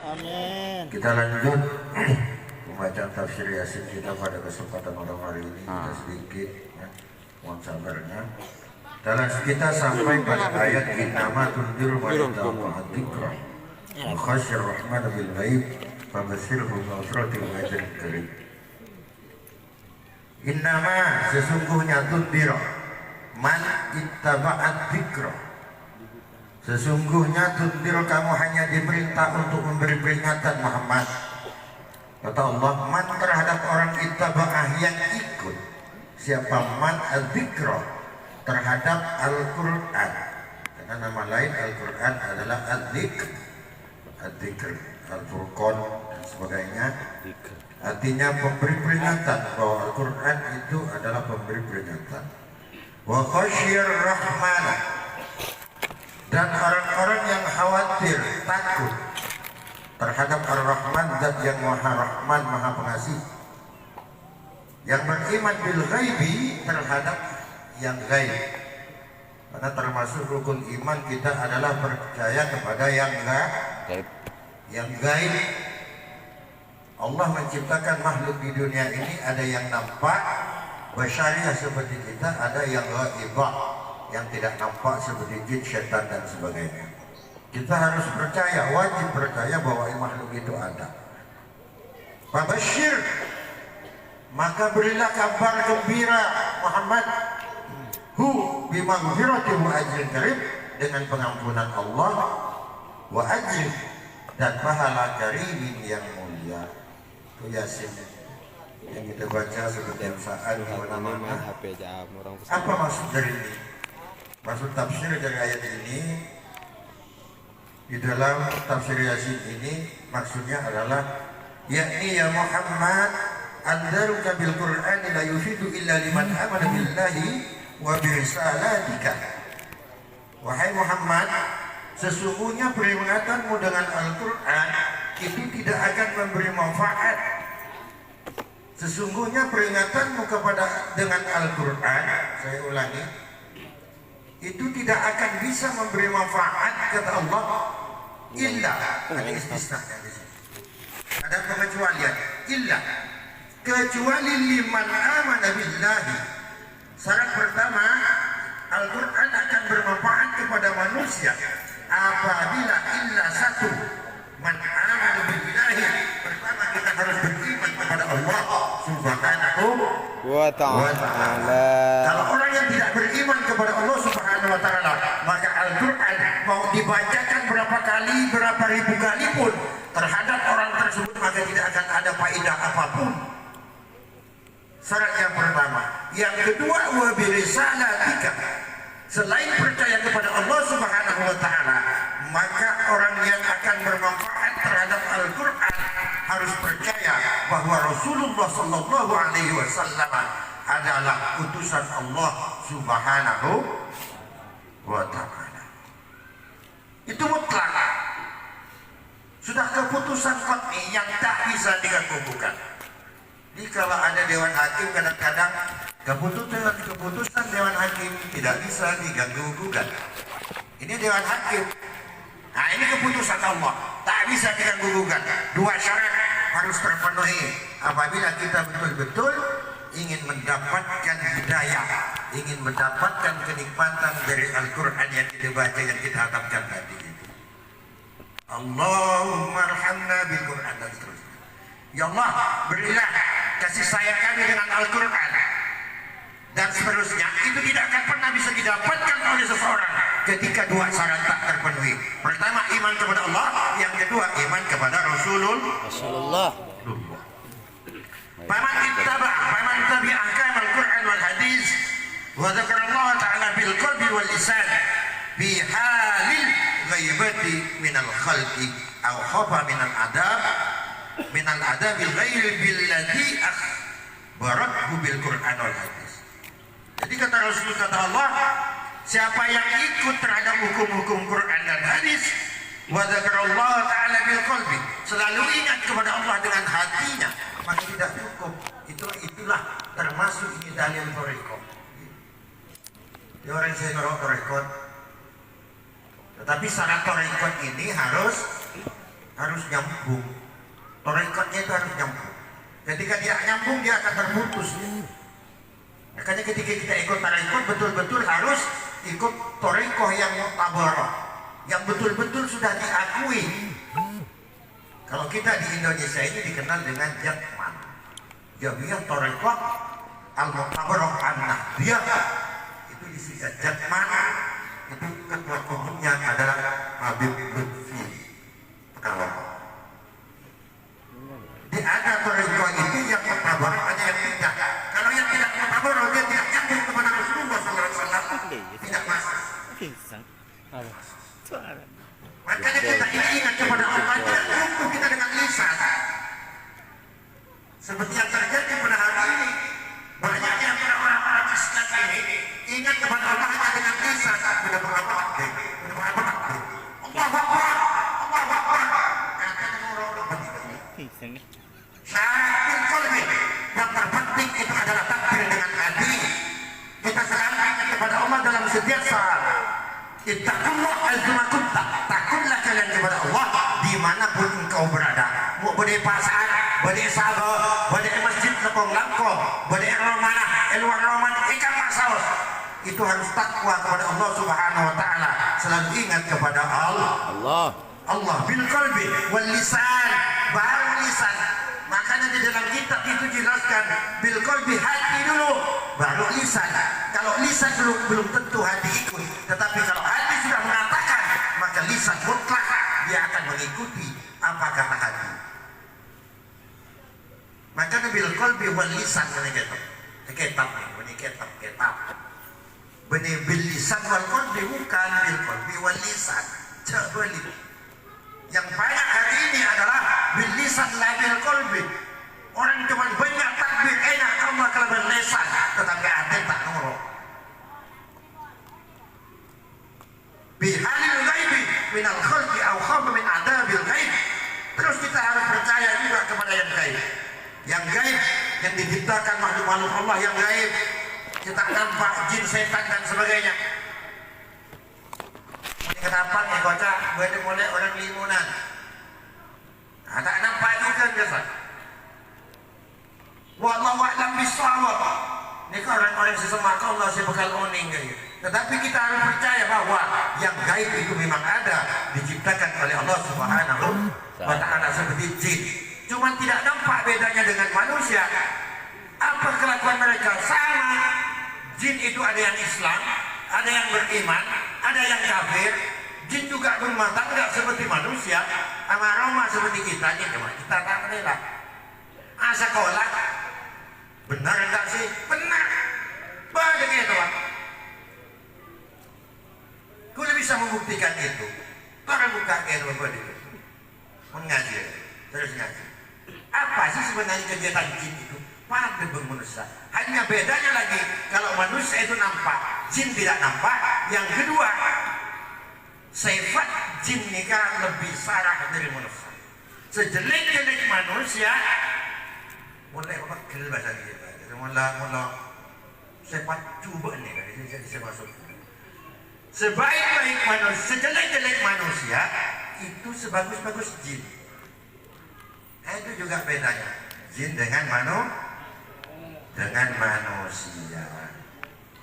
Amin. Kita lanjut pembacaan tafsir Yasin kita pada kesempatan malam hari ini. Kita sedikit ya, mohon sabarnya. Dan kita sampai pada ayat innama tunzir man ittaba'a dzikra wa khasyir rahman bil ghaib fabashshirhu bi maghfiratin wa ajrin karim. Innama sesungguhnya tunzir man ittaba'a dzikra. Sesungguhnya tunzir kamu hanya diperintah untuk memberi peringatan Muhammad. Kata Allah, man terhadap orang ittaba'ah yang ikut. Siapa man al-dzikra terhadap Al-Quran. Karena nama lain Al-Quran adalah al-dzikr, al-dzikr, al-furqan dan sebagainya. Artinya pemberi peringatan, bahwa Al-Quran itu adalah pemberi peringatan. Wa khasyir rahmanah, dan orang-orang yang khawatir, takut terhadap Ar-Rahman, zat yang Maha Rahman, Maha Pengasih. Yang beriman bil ghaibi, terhadap yang gaib. Karena termasuk rukun iman kita adalah percaya kepada yang gaib. Yang gaib. Allah menciptakan makhluk di dunia ini, ada yang nampak basyariah seperti kita, ada yang ghaibah, yang tidak nampak seperti jin, syaitan dan sebagainya. Kita harus percaya, wajib percaya bahwa makhluk itu ada. Fabashshir, maka berilah kabar gembira Muhammad, hu bimaghfiratin wa ajrin karim, dengan pengampunan Allah, wa ajrin, dan pahala karimin yang mulia. Itu Yasin yang kita baca seperti yang saat di mana-mana. Apa maksud dari ini? Maksud tafsir dari ayat ini, di dalam tafsir Yasin ini maksudnya adalah, yakni ya Muhammad, anzaruka bil Qur'ani la yufidu illa liman amana billahi wa bi risalatika. Wahai Muhammad, sesungguhnya peringatanmu dengan Al-Quran itu tidak akan memberi manfaat. Sesungguhnya peringatanmu dengan Al-Quran, saya ulangi, itu tidak akan bisa memberi manfaat, kata Allah, illa, ada istisna, ada pengecualian, illa, kecuali liman amana billahi. Syarat pertama, Al-Quran akan bermanfaat kepada manusia apabila illa satu, man amana billahi. Pertama, kita harus beriman kepada Allah Subhanahu wa ta'ala. Kalau orang yang tidak beriman kepada Allah Subhanahu wa ta'ala, maka Al-Quran mau dibacakan berapa kali, berapa ribu kali pun terhadap orang tersebut, maka tidak akan ada faedah apapun. Syarat yang pertama. Yang kedua, wa birisalatika, selain percaya kepada Allah Subhanahu wa ta'ala, maka orang yang akan bermanfaat terhadap Al-Quran harus percaya bahwa Rasulullah sallallahu alaihi wasallam adalah utusan Allah Subhanahu wa ta'ala. Itu mutlak. Sudah keputusan qat'i yang tak bisa diganggu-gugat. Jadi kalau ada dewan hakim, kadang-kadang keputusan dewan hakim tidak bisa diganggu-gugat. Ini dewan hakim. Nah, ini keputusan Allah, tak bisa diganggu-gugat. Dua syarat harus terpenuhi apabila kita betul-betul ingin mendapatkan hidayah, ingin mendapatkan kenikmatan dari Al-Quran yang kita baca, yang kita hatapkan tadi itu. Allahumma arhamna bil Quran, dan seterusnya. Ya Allah, berilah kasih sayang kami dengan Al-Quran, dan seterusnya. Itu tidak akan pernah bisa didapatkan oleh seseorang ketika dua syarat tak terpenuhi. Pertama, iman kepada Allah. Yang kedua, iman kepada Rasulullah. Faman tabi ahkam al-Quran wal hadis wa dzakara Allah ta'ala bil qalbi wal lisan bi halil ghaibati minal khalqi aw khafa minal adabil ghairi billadhi akhbarathu bil Quran wal hadis. Jadi kata Rasul, kata Allah, siapa yang ikut terhadap hukum-hukum Quran dan hadis, wa dzakarallahu ta'ala bil qalbi, selalu ingat kepada Allah dengan hatinya, maka tidak cukup. Itulah termasuk ini dalil thariqah. Dia orang saya ngerok thariqah, tetapi syarat thariqah ini harus harus nyambung. Torikotnya itu harus nyambung. Ketika dia nyambung dia akan terputus. Makanya ketika kita ikut tarekat betul-betul harus ikut torikoh yang muktabarah, yang betul-betul sudah diakui. Kalau kita di Indonesia ini dikenal dengan Jatman, Jamiah Torikoh Al-Muktabarah An-Nahdiyah, itu disingkat Jatman. Itu ketua umumnya adalah Habib Lutfi Pekalongan. Di ada torikoh itu yang muktabarah, ada yang tidak. Kalau yang tidak muktabarah dia tidak nyambung kepada Rasulullah SAW, tidak masuk. Makanya kita ingat kepada Allah, tidak cukup kita dengan lisan. Seperti yang terjadi pada hari ini, banyak yang orang-orang Islam ini ingat kepada Allah hanya dengan lisan. Sudah berapa waktu? Sudah berapa waktu? Allah Akbar, Allah Akbar. Katanya orang-orang begini. Syarat bil qalbi yang terpenting itu adalah takbir dengan hati. Kita sekarang ingat kepada Allah dalam setiap saat. Ittaqullah azma kunta. Takutlah kalian kepada Allah dimanapun engkau berada. Mau di pasar, di sahabat, di masjid lekong langkong, di romana, luar roman, ikan masaus. Itu harus takwa kepada Allah Subhanahu wa taala. Selalu ingat kepada Allah. Allah bil qalbi wal lisan, baru lisan. Makanya di dalam kitab itu jelaskan bil qalbi, hati dulu baru lisan. Kalau lisan belum tentu hati ikut, tetapi kalau hati sudah mengatakan maka lisan mutlak dia akan mengikuti apa kata hati. Maka bil qalbi wal lisan menikah kitab benih bil lisan wal qalbi, bukan bil qalbi wal lisan. Terbalik. Yang banyak hari ini adalah bil lisan la bil qalbi. Orang cuma banyak takbir enak Allah kalau berlisan, tetapi hati tak nurut. Bihalil ghaibi minal khalqi aw khafa min adabil ghaib. Terus kita harus percaya juga kepada yang gaib. Yang gaib yang diciptakan makhluk-makhluk Allah yang gaib. Kita nampak jin, setan dan sebagainya. Kenapa nih kocak boleh orang limunan? Nah, tak nampak juga biasa. Wallahu a'lam bishawab. Ini kan orang-orang sesemak Allah si bekal oning gitu. Tetapi kita harus percaya bahwa yang gaib itu memang ada, diciptakan oleh Allah Subhanahu wa taala seperti jin. Cuma tidak nampak bedanya dengan manusia. Apa kelakuan mereka? Sama. Jin itu ada yang Islam, ada yang beriman, ada yang kafir. Jin juga berumah tangga seperti manusia, sama Roma seperti kita. Kita tak rela. Sekolah, benar enggak sih? Benar. Bagaimana itu, Pak? Kau bisa membuktikan itu. Orang buka apa itu? Mengaji, terus ngaji. Apa sih sebenarnya kegiatan jin itu? Pada manusia. Hanya bedanya lagi, kalau manusia itu nampak, jin tidak nampak. Yang kedua, sifat jin ini kan lebih sarah dari manusia. Sejelek-jelek manusia, mulai bakal bahasa kita. Mula sifat cuba nih kan, saya masuk. Sebaik-baik manusia, sejelek-jelek manusia itu sebagus-bagus jin. Itu juga bedanya jin dengan manusia.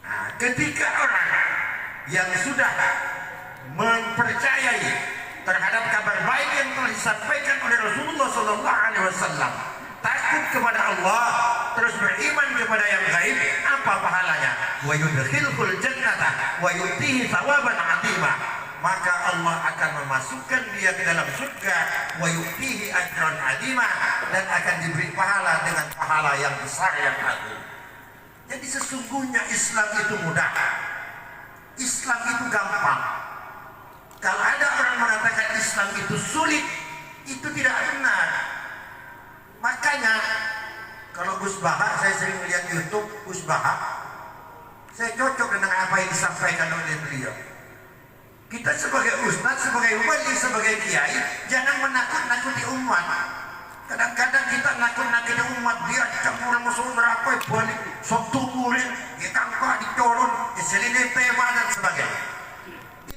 Nah, ketika orang yang sudah mempercayai terhadap kabar baik yang telah disampaikan oleh Rasulullah SAW, takut kepada Allah, terus beriman kepada yang gaib, apa pahalanya? Wa yudkhilul jannata wa yutihi thawaban 'azima. Maka Allah akan memasukkan dia ke dalam surga, wa yutihi ajran 'azima, dan akan diberi pahala dengan pahala yang besar yang agung. Jadi sesungguhnya Islam itu mudah. Islam itu gampang. Kalau ada orang mengatakan Islam itu sulit, itu tidak benar. Makanya kalau Gus Baha, saya sering melihat YouTube Gus Baha, saya cocok dengan apa yang disampaikan oleh beliau. Kita sebagai ustaz, sebagai wali, sebagai kiai, jangan menakut-nakuti umat. Kadang-kadang kita nakut-nakuti umat, dia campur musuh neraka, balik sok tuburin, ditangkap, dicoron, diselidiki tema dan sebagainya.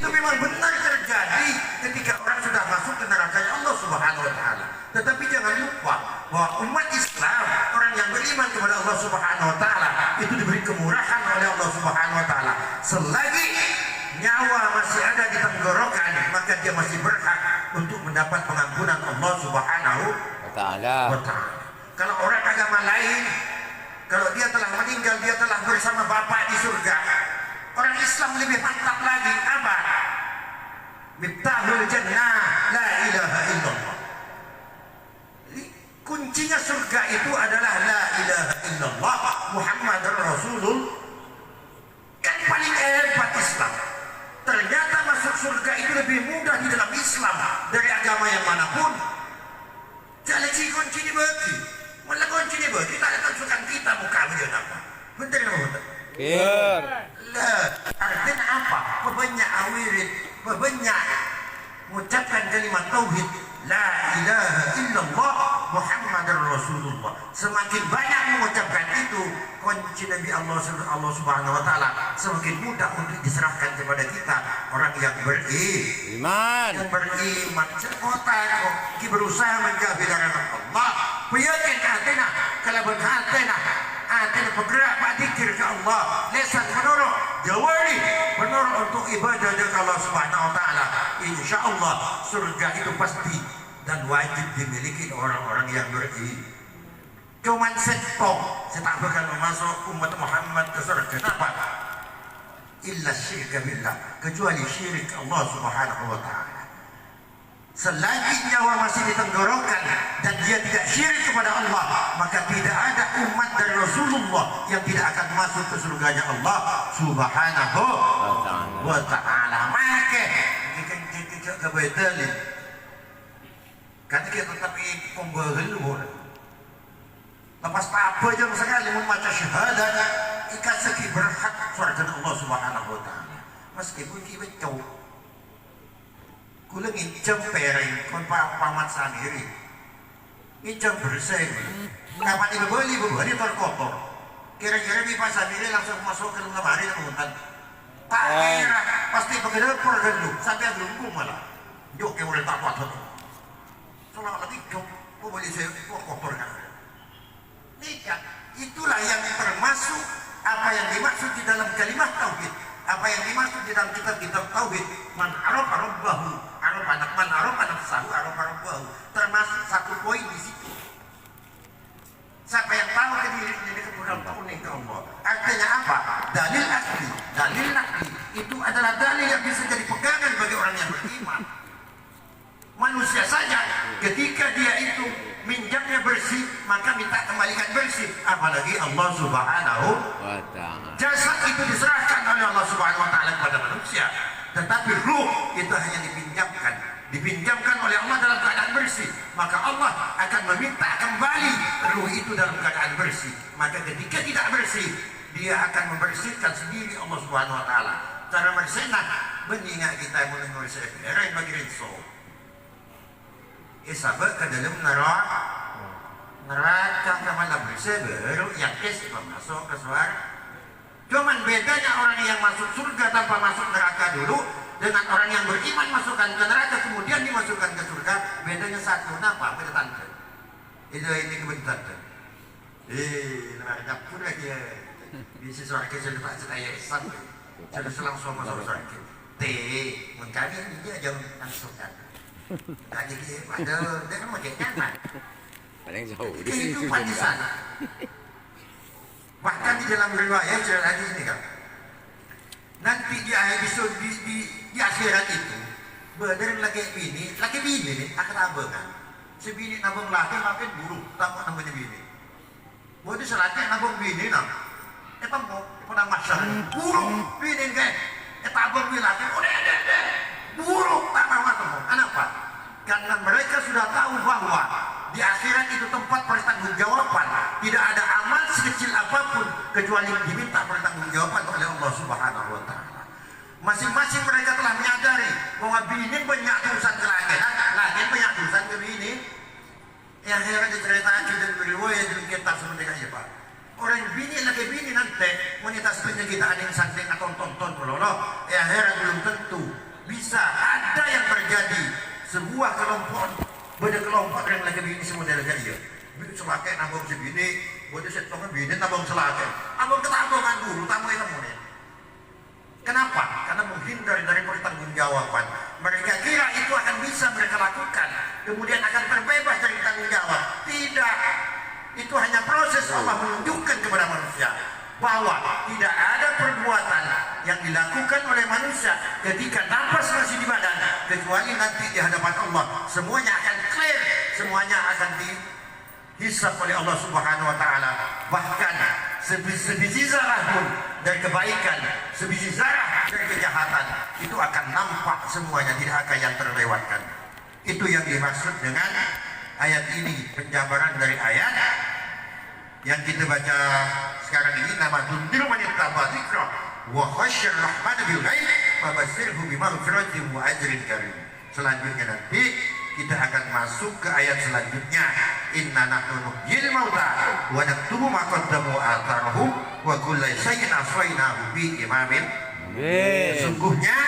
Itu memang benar terjadi ketika orang sudah masuk ke neraka Allah Subhanahu Ta'ala. Tetapi jangan lupa bahwa umat Islam, orang yang beriman kepada Allah Subhanahu Wa Ta'ala, itu diberi kemurahan oleh Allah Subhanahu Wa Ta'ala. Selagi nyawa masih ada di tenggorokan, maka dia masih berhak untuk mendapat pengampunan Allah Subhanahu Wa Ta'ala. Kalau orang agama lain, kalau dia telah meninggal, dia telah bersama Bapa di surga. Orang Islam lebih mantap lagi. Apa? Miftahul jannah la ilaha illallah. Kuncinya surga itu adalah la ilaha illallah Muhammadur Rasulullah. Kan paling hebat Islam. Ternyata masuk surga itu lebih mudah di dalam Islam dari agama yang manapun. Jadi kunci dibagi. Malah kunci dibagi. Tak ada tunjukkan kita muka dia apa. Betul tak? Betul. Lah, artinya apa? Perbanyak awirid, perbanyak mengucapkan kalimat tauhid la ilaha illallah Muhammadur Rasulullah. Semakin banyak mengucapkan itu, kunci Nabi Allah Subhanahu Wa Ta'ala semakin mudah untuk diserahkan kepada kita, orang yang beriman. Yang beriman, sekota kok berusaha menjauhi dari Allah. Peyakin hatinya, kalaban hatinya bergerak berzikir ke Allah, lesan menurut jawari menurut untuk ibadah ke Allah Subhanahu Wa Ta'ala. Insya Allah surga itu pasti dan wajib dimiliki orang-orang yang beriman. Cuman setong, saya tak bakal masuk umat Muhammad ke surga. Kenapa? Illa syirka billah, kecuali syirik Allah Subhanahu Wa Ta'ala. Selagi nyawa masih di tenggorokan dan dia tidak syirik kepada Allah, maka tidak ada umat dari Rasulullah yang tidak akan masuk ke surganya Allah Subhanahu Wa Ta'ala. Maka kita kebetulan kan kita tetapi pembehelu lepas apa jam sekali membaca syahadat ikat segi berhak surga Allah Subhanahu Wa Ta'ala. Meskipun kita jauh kula ngincam pereng kon pamat sendiri ngincam bersih kapan beli terkotor kira-kira di pasar sendiri langsung masuk ke dalam lemari dan hutan tak kira pasti begitu pergelu sampai gelunggung malah yuk ke udah tak patut soalnya lagi jom kok beli saya kok kotor kan tidak, itulah yang termasuk apa yang dimaksud di dalam kalimat tauhid, apa yang dimaksud di dalam kitab-kitab tauhid. Man arafa rabbahu, man arafa nafsahu, arafa rabbahu. Termasuk satu poin di situ. Siapa yang tahu ke diri ini kemudian kuning ke Allah. Artinya apa? Dalil asli, dalil nakli itu adalah dalil yang bisa jadi pegangan bagi orang yang beriman. Manusia saja ketika dia itu minjamnya bersih maka minta kembalikan bersih, apalagi Allah Subhanahu wa Ta'ala. Jasad itu diserahkan oleh Allah Subhanahu wa Ta'ala kepada manusia, tetapi ruh itu hanya dipinjamkan oleh Allah dalam keadaan bersih, maka Allah akan meminta kembali ruh itu dalam keadaan bersih. Maka ketika tidak bersih, dia akan membersihkan sendiri Allah Subhanahu wa Ta'ala. Cara bersihnya mengingat kita mendengar sebenarnya bagi rinso isabak ke dalam neraka kemana bersih baru yakis masuk ke suara. Cuman bedanya orang yang masuk surga tanpa masuk neraka dulu dengan orang yang beriman masukkan ke neraka kemudian dimasukkan ke surga, bedanya satu. Kenapa? Beda tante ini kebetulan neraka pun lagi bisa surga sudah tak saya isam sudah selangsung masuk surga mengkali dia jangan langsungkan tadi dia ada kan macam nyaman paling jauh kehidupan di sana. Bahkan di dalam riwayat hadis ini kan nanti di akhirat itu bener laki bini nih akan abang si bini nabung laki makin buruk tamu namanya bini mau di selatan nabung bini mau pernah masalah buruk bini kan abang bini laki udah buruk tak mau kenapa? Karena mereka sudah tahu bahwa di akhirat itu tempat pertanggungjawaban, tidak ada amal sekecil apapun kecuali diminta pertanggungjawaban oleh Allah Subhanahu wa Ta'ala. Masing-masing mereka telah menyadari bahwa bini banyak urusan ke laki banyak urusan ke bini. Yang akhirat diceritakan dan beriwayat dalam kitab seperti itu Pak. Orang bini lagi bini nanti wanita sebenarnya kita ada yang santai atau tonton meloloh. Akhirat belum tentu bisa ada yang terjadi sebuah kelompok Bada kelompok yang lagi bini semua dari dia. Bini selakai nabung sebini, bada setongnya bini nabung selakai. Abang ketabungan dulu, tamu ilmu nih. Kenapa? Karena menghindari dari pertanggungjawaban. Mereka kira itu akan bisa mereka lakukan, kemudian akan terbebas dari tanggung jawab. Tidak. Itu hanya proses Allah menunjukkan kepada manusia bahwa tidak ada perbuatan yang dilakukan oleh manusia ketika nafas masih di badan kecuali nanti di hadapan Allah semuanya akan clear, semuanya akan dihisab oleh Allah Subhanahu wa taala. Bahkan sebiji zarah pun dari kebaikan, sebiji zarah dari kejahatan itu akan nampak semuanya, tidak akan yang terlewatkan. Itu yang dimaksud dengan ayat ini, penjabaran dari ayat yang kita baca sekarang ini. Nama tundir manittaba dzikra wa khasyar rahman bil ghaib fabashshirhu bimaghfiratin wa ajrin karim. Selanjutnya nanti kita akan masuk ke ayat selanjutnya, inna nahnu nuhyil mauta wa naktubu ma qaddamu atharahum wa kullu shay'in ahsaynahu bi imamin. Sungguhnya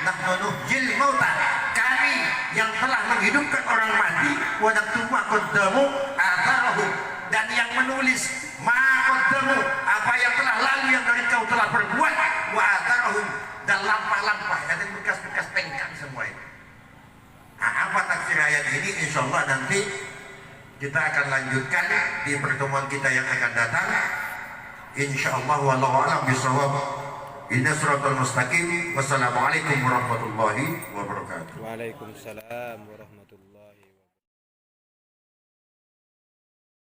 nahnu nuhyil mauta, kami yang telah menghidupkan orang mati, wa naktubu ma qaddamu atharahum, dan yang menulis maqaddamu, apa yang telah lalu yang dari kau telah perbuat, wa atharahum, dan lampah-lampah, dan bekas-bekas pengkang semua itu. Nah, apa tafsir ayat ini? Insya Allah nanti kita akan lanjutkan di pertemuan kita yang akan datang. Insya Allah, wallahu a'lam bishawab. Inna siratal mustaqim. Wassalamualaikum warahmatullahi wabarakatuh. Waalaikumsalam warahmatullahi